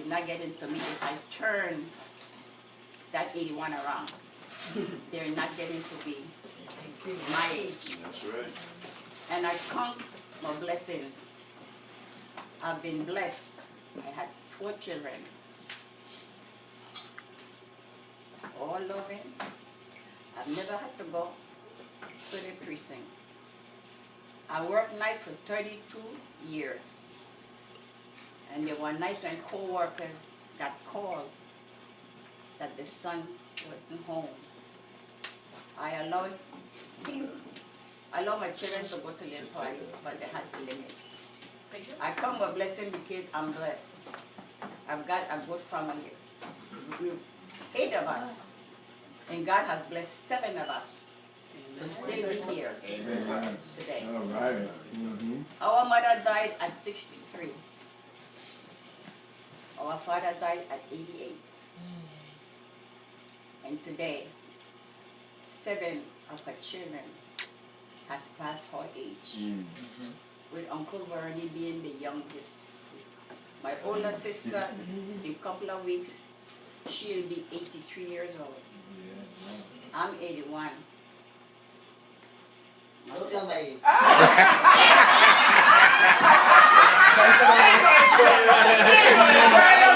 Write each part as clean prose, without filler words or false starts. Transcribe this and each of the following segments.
not getting to me if I turn that 81 around. They're not getting to be my age. That's right. And I count my blessings. I've been blessed. I had 4 children. All loving. I've never had to go to the precinct. I worked night for 32 years. And there were nights when co-workers got called that the son wasn't home. I allowed my children to go to little parties, but they had to limit. I come with blessing because I'm blessed. I've got a good family. 8 of us. And God has blessed 7 of us to still be here today. All right. Mm-hmm. Our mother died at 63. Our father died at 88. And today, 7 of her children has passed her age, with Uncle Vernie being the youngest. My older sister, in a couple of weeks, she'll be 83 years old. I'm 81. My sister,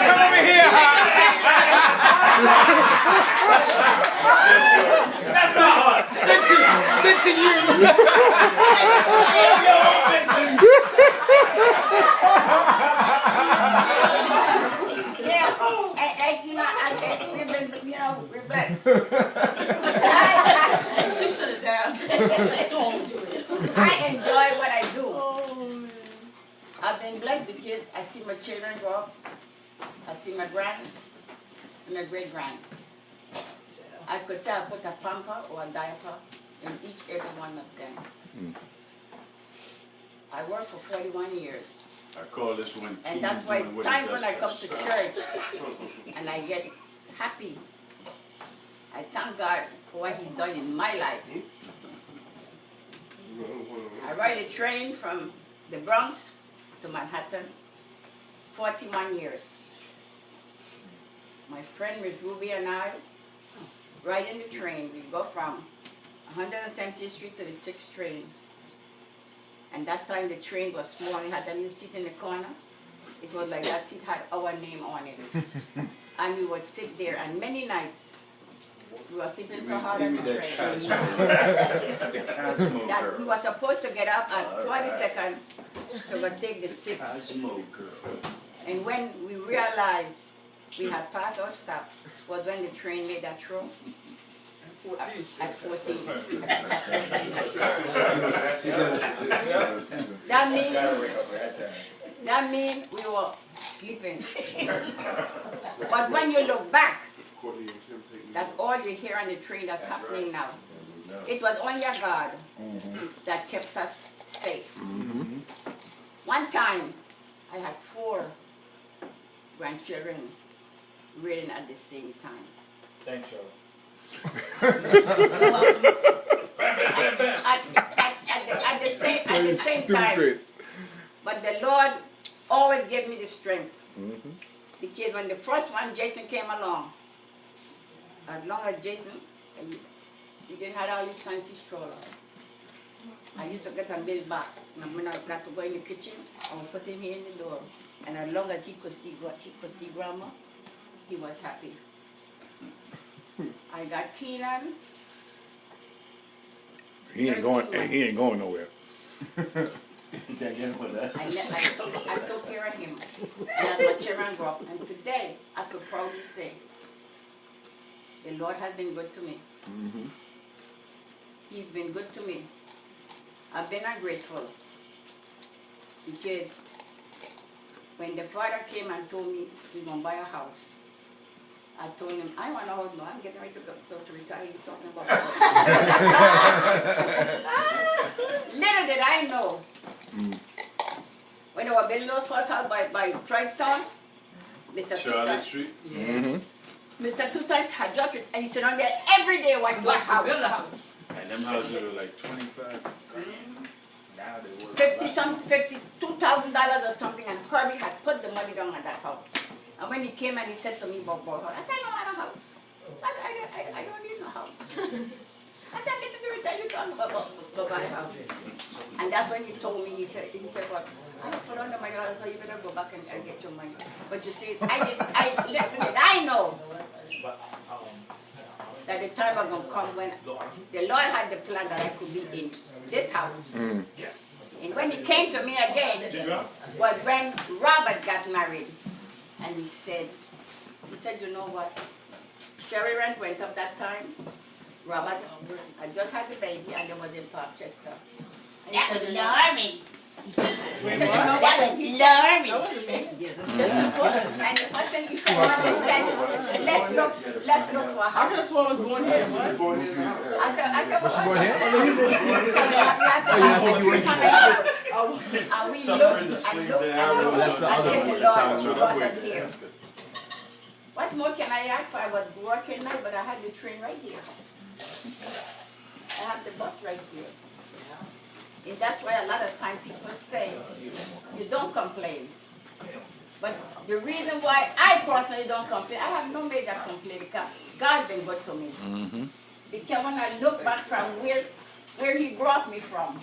Come over here. That's not hard. Stick to you. we're blessed. She should have danced. I enjoy what I do. I've been blessed because I see my children grow up. I see my grands and my great-grands. I could say I put a pamper or a diaper in every one of them. I worked for 41 years. I call this one. And that's why times when I come to church and I get happy, I thank God for what He's done in my life. I ride a train from the Bronx to Manhattan, 41 years. My friend Miss Ruby and I ride in the train. We go from 170th Street to the 6th train. And that time the train was small, it had a little seat in the corner. It was like that seat had our name on it. And we would sit there, and many nights we were sitting so hard on the train that we were supposed to get up at 42nd to go take the 6th. And when we realized we had passed our stop was when the train made that throw. At 14. That means we were sleeping. But when you look back, that's all you hear on the train that's happening now. It was only a God that kept us safe. One time, I had 4 grandchildren reading at the same time. Thanks, Charlie. At the same time. But the Lord always gave me the strength. Because when the first one, Jason, came along, as long as Jason, he didn't have all his fancy stroller. I used to get a big box. And when I got to go in the kitchen, I would put him here in the door. And as long as he could see Grandma, he was happy. I got Keenan. He ain't going nowhere. You can't get him with that. I took care of him. And as my children grew up. And today, I could proudly say, the Lord has been good to me. He's been good to me. I've been ungrateful. Because when the father came and told me we're going to buy a house, I told him, I want a house. No, I'm getting ready to retire. You're talking about house. Little did I know. When they were building those first house by Trightstown, Mr. Charlotte Street? Mr. Tutas had dropped it, and he said on there every day while he was build a house. And them houses were like 25. Now they work. $52,000 or something, and Herbie had put the money down on that house. And when he came and he said to me about house, I said, I don't want a house. I don't need no house. I said, get to return you talking about buy a house. And that's when he told me, he said, well, I don't put on the money, so you better go back and get your money. But you see, I know that the time was going to come when the Lord had the plan that I could be in this house. And when he came to me again, was when Robert got married. And he said, you know what? Sherry rent went up that time. Robert, I just had the baby and they was in Parkchester. That was alarming. That was alarming. And the first thing he said, let's look for a house. I just was born here. What? I said, Suffering the slings and arrows. What more can I add for? I was working now, but I had the train right here. I have the bus right here. And that's why a lot of times people say, you don't complain. But the reason why I personally don't complain, I have no major complaint because God's been good to me. Because when I look back from where he brought me from,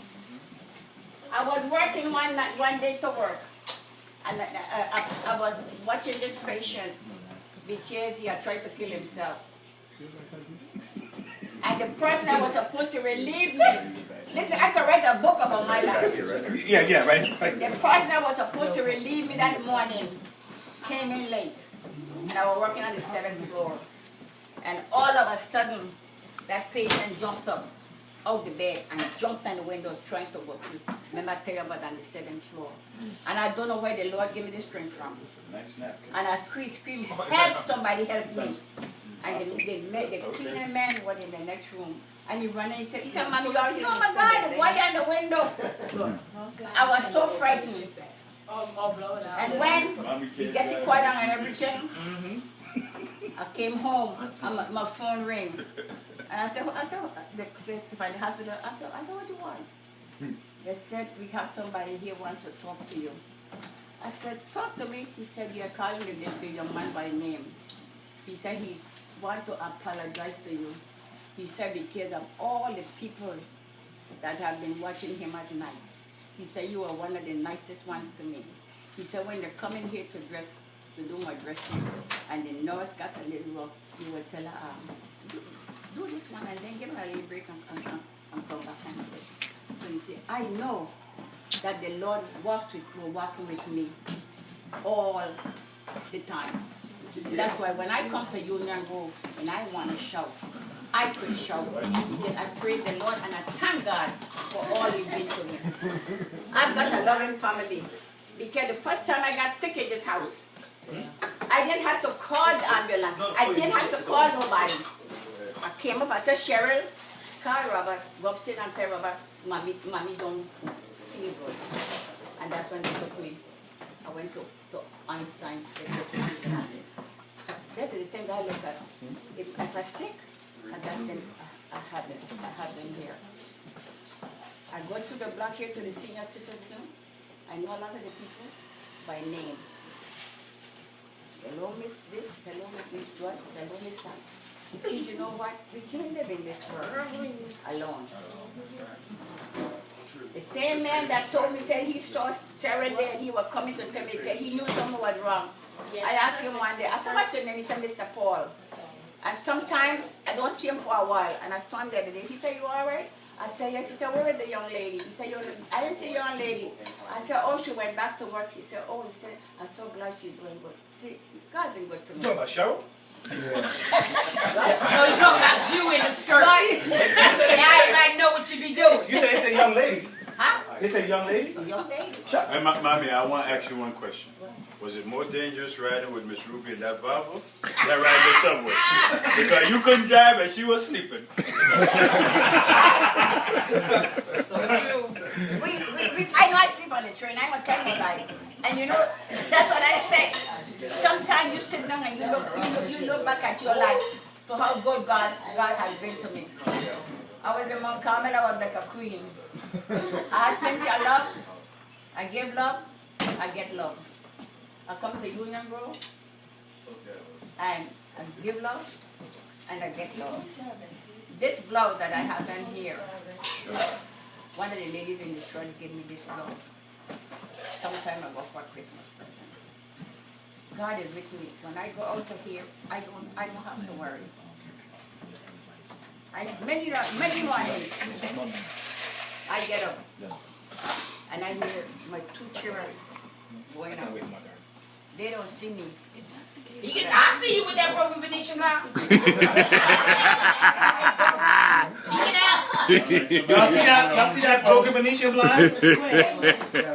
I was working one day to work. And I was watching this patient because he had tried to kill himself. And the person that was supposed to relieve me, listen, I could write a book about my life. Yeah, right. The person that was supposed to relieve me that morning came in late. And I was working on the 7th floor. And all of a sudden, that patient jumped up out the bed and jumped on the window trying to go through. Remember I tell you about on the 7th floor. And I don't know where the Lord gave me the strength from. Nice napkin. And I screamed, help somebody, help me. And the cleaning man was in the next room. And he ran and he said, Mommy, oh my God, why down the window? I was so frightened. And when he get the quiet and everything, I came home and my phone rang. And I said, they said to find the hospital. I said, what do you want? They said, we have somebody here wants to talk to you. I said, talk to me. He said, you're calling the young man by name. He said he wants to apologize to you. He said because of all the people that have been watching him at night. He said, you are one of the nicest ones to me. He said, when they're coming here to do my dressing, and the nurse got a little rough, you will tell her, do this one and then give her a little break and come back and do it. So you see, I know that the Lord will walking with me all the time. That's why when I come to Union Grove and I want to shout, I could shout. Because I praise the Lord and I thank God for all He's been to me. I've got a loving family. Because the first time I got sick in this house, I didn't have to call the ambulance. I didn't have to call nobody. I came up, I said, Cheryl, call Robert, go upstairs and tell Robert, Mommy don't feel good. And that's when they took me. I went to Einstein. So that's the thing I look at. If I'm sick, and then I have them here. I go through the block here to the senior citizen. I know a lot of the people by name. Hello, Miss this, hello, Miss Joyce, hello, Miss that. Because you know what? We can't live in this world alone. The same man that told me, said he saw Sarah there and he was coming to tell me that he knew something was wrong. I asked him one day, I said, what's your name? He said, Mr. Paul. And sometimes I don't see him for a while. And I saw him the other day. He said, you all right? I said, yes. He said, where is the young lady? He said, I didn't see young lady. I said, oh, she went back to work. He said, oh, he said, I'm so glad she's doing good. See, God's been good to me. You talking about Cheryl? No, he's talking about you in the skirt. Now I know what you be doing. You said they said young lady. Huh? They said young lady? The young lady. Hey, Mommy, I want to ask you one question. Was it more dangerous riding with Miss Ruby in that Volvo than riding the subway? Because you couldn't drive and she was sleeping. I know I sleep on the train. I must tell you about it. And you know, that's what I say. Sometimes you sit down and you look back at your life to how good God has been to me. I was in Mount Carmel, I was like a queen. I had plenty of love. I give love, I get love. I come to Union Grove, and I give love and I get love. This blouse that I have on here, one of the ladies in the church gave me this blouse some time ago for Christmas present. God is with me. When I go out of here, I don't have to worry. Many mornings, I get up and I hear my 2 children going out. They don't see me. I see you with that broken Venetian blouse. Y'all see that broken Venetian blind?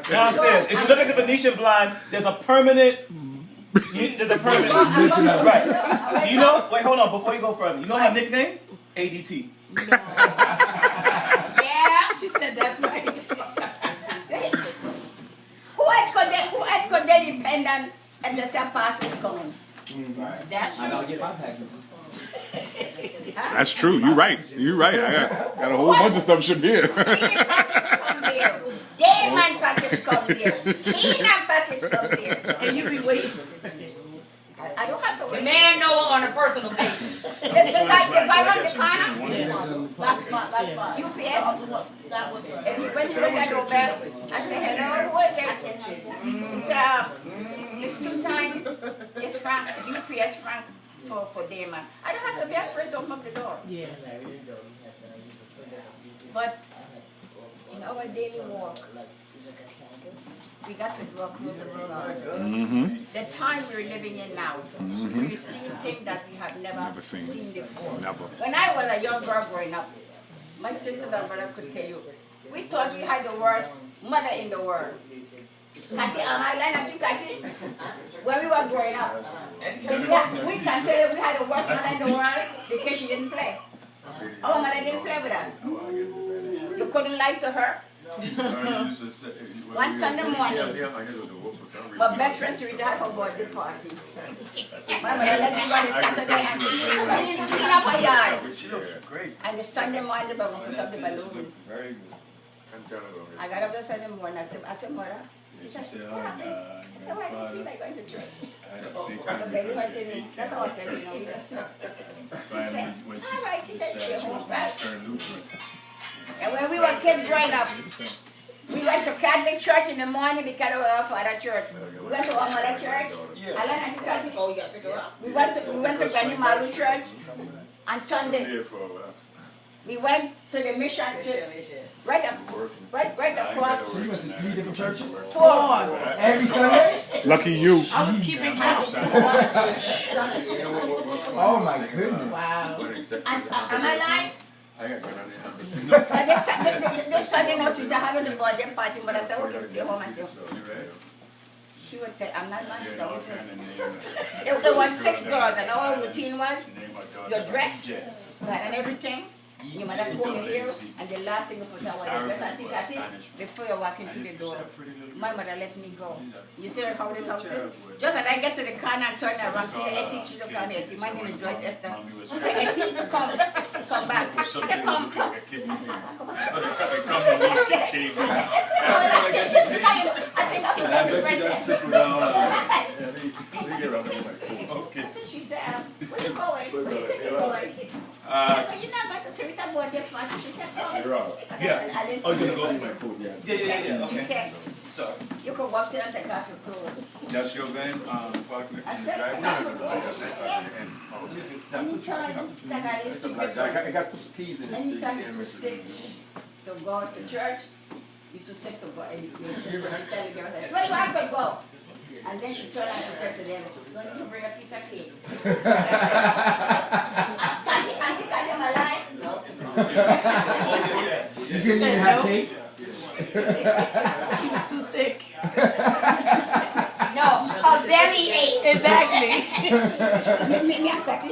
Downstairs. If you look at the Venetian blind, there's a permanent. Right. Do you know? Wait, hold on. Before you go further, you know my nickname? ADT. Yeah, she said that's right. Who else could they depend on if the same pastor is coming? That's true. That's true. You're right. You're right. I got a whole bunch of stuff shipped here. Senior package come there. Dayman package come there. Keenan package come there. And you be waiting. I don't have to The wait. man know her on a personal basis. The guy around the corner, UPS, when you ring that doorbell, I say, hello, who is it? He said, it's 2 times. It's Frank, UPS Frank for Dayman. I don't have to be afraid to open up the door. But in our daily walk, we got to draw closer to God. The time we're living in now, we're seeing things that we have never seen before. Never. When I was a young girl growing up, my sister and brother could tell you, we thought we had the worst mother in the world. When we were growing up, we can tell you we had the worst mother in the world because she didn't play. Our mother didn't play with us. You couldn't lie to her. One Sunday morning, my best friend Rita had her birthday party. My mother let me go on Saturday and clean up her yard. She looks great. And the Sunday morning, the mama put up the balloons. Very good. I got up the Sunday morning, I said, mother, she said, She said, what happened? I said, why do you feel like going to church? I had a big The baby went in, that's all I said, you know. finally, when All right, she said, decided she she was home, going right? to turn Lutheran. And when we were kids growing up, we went to Catholic church in the morning because of our father church. We went to our mother church. I learned how to Catholic. Oh, you got to pick her up. We went to Granny Malu church on Sunday. There for a while. We went to the mission right across So you went to 3 different churches? 4. Every Sunday? Lucky you. I was keeping count. Oh my goodness. Wow. Am I lying? I got going on there. So this Sunday night we were having a birthday party, but I said, okay, stay home. I said, she would tell, I'm not going to stop with this. There was 6 girls, and our routine was your dress, and everything. Your mother pulled me here, and the last thing you put out was the dress. I think before you walk into the door, my mother let me go. You see how this house is? Just as I get to the corner and turn around, she said, Etty, she look at me, Etty, my name is Joyce Esther. She said, Etty, come back. She said, come. I think I forgot the present. She said, where you going? Where you going? You're not going to Sarita birthday party. She said, come. Yeah. I didn't Oh, see you're her. going to go? Yeah. She Okay. said, Sorry. you can walk in and take off your clothes. That's your van, partner? I said, take off your clothes. Anytime that I didn't see I before, got keys in it. anytime you too sick to go to church, you too sick to go anything. Tell the girl, where you have to go? And then she turned and she said to them, don't you bring a piece of cake? Auntie, am I lying? No. You didn't even have cake? She was too sick. No, her belly ache. Exactly. Me, I cut it.